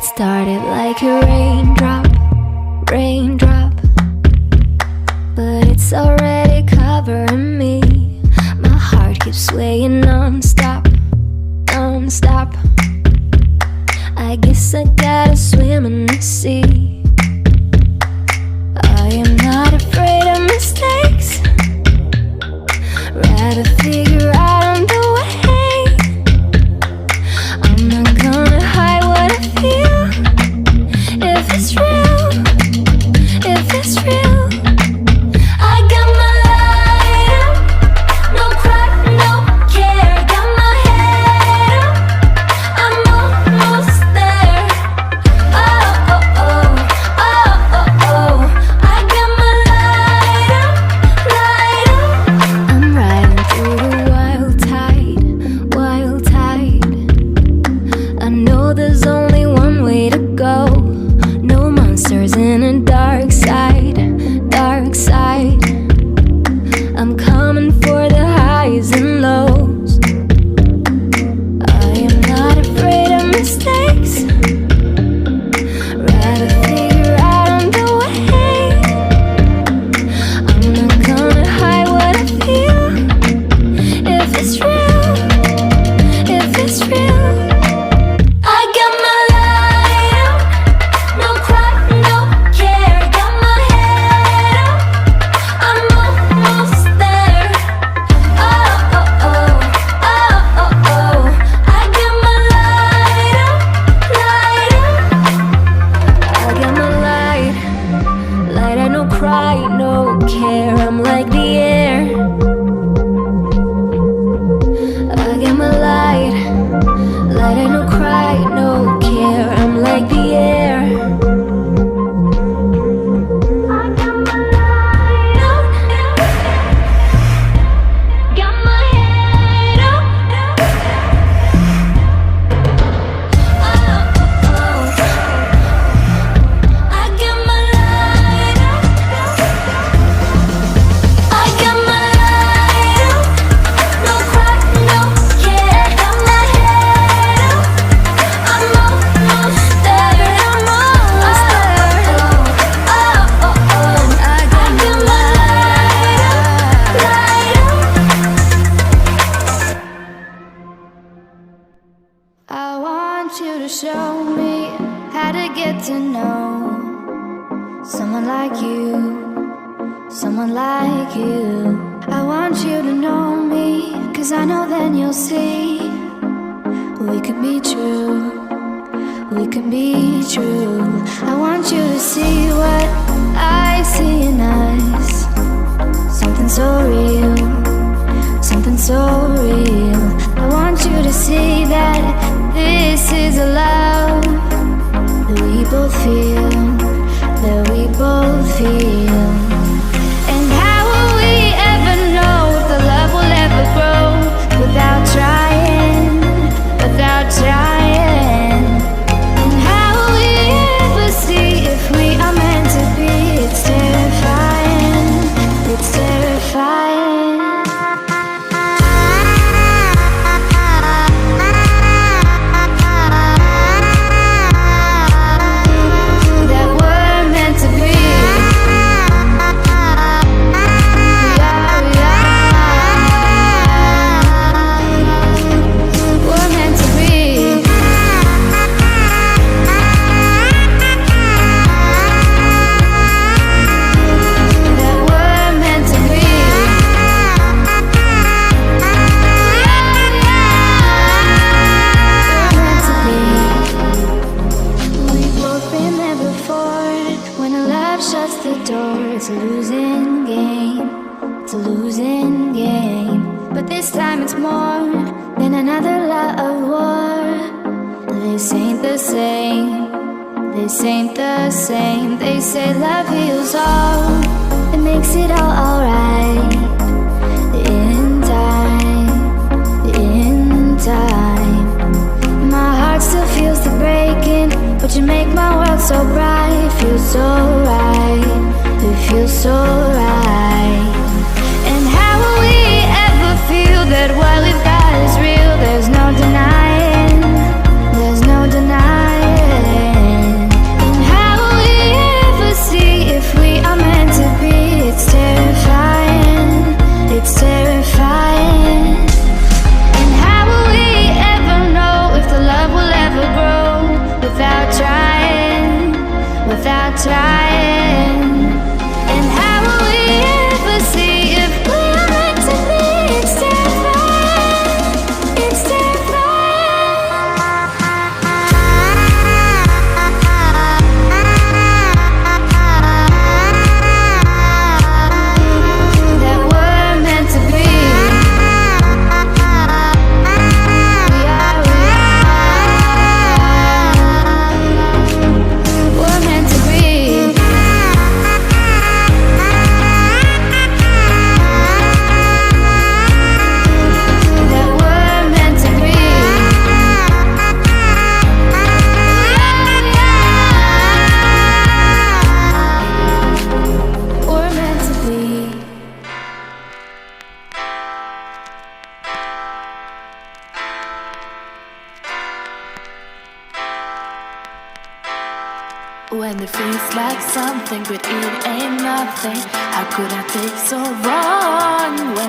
started like a raindrop, raindrop, but it's already covering me. My heart keeps swaying non-stop, non-stop. I guess I gotta swim in the sea. I am not afraid of mistakes, rather figure out on the way. I'm not gonna hide what I feel. If it's real, if it's real, I got my light up, no cry, no care. Got my head up, I'm almost there. Oh, oh, oh, oh, oh, oh. I got my light up, light up. I'm riding through the wild tide, wild tide. I know there's only one way to go. No monsters in a dark side, dark side. I'm coming for the highs and lows. I am not afraid of mistakes, rather figure out on the way. I'm not gonna hide what I feel. If it's real, if it's real, I got my light up, no cry, no care. Got my head up, I'm almost there. Oh, oh, oh, oh, oh, oh. I got my light up, light up. I got my light, light. I no cry, no care. I'm like the air. I got my light, light. I no cry, no care. I'm like the air. I got my light up, got my head up. Oh, oh, I got my light up. I got my light up, no cry, no care. Got my head up, I'm almost there. I'm almost there. Oh, oh, oh, I got my light up, light up. I want you to show me how to get to know someone like you, someone like you. I want you to know me, 'cause I know then you'll see we could be true, we could be true. I want you to see what I see in us, something so real, something so real. I want you to see that this is a love that we both feel, that we both feel. And how will we ever know if the love will ever grow without trying, without trying? And how will we ever see if we are meant to be? It's terrifying, it's terrifying. That we're meant to be. We're meant to be. That we're meant to be. We've both been there before. When a love shuts the door, it's a losing game. It's a losing game. But this time it's more than another love war. This ain't the same. This ain't the same. They say love heals all. It makes it all alright. In time, in time. My heart still feels the breaking, but you make my world so bright. It feels so right. It feels so right. And how will we ever feel that what we've got is real? There's no denying. There's no denying. and it feels like something, but it ain't nothing. How could I take so wrong?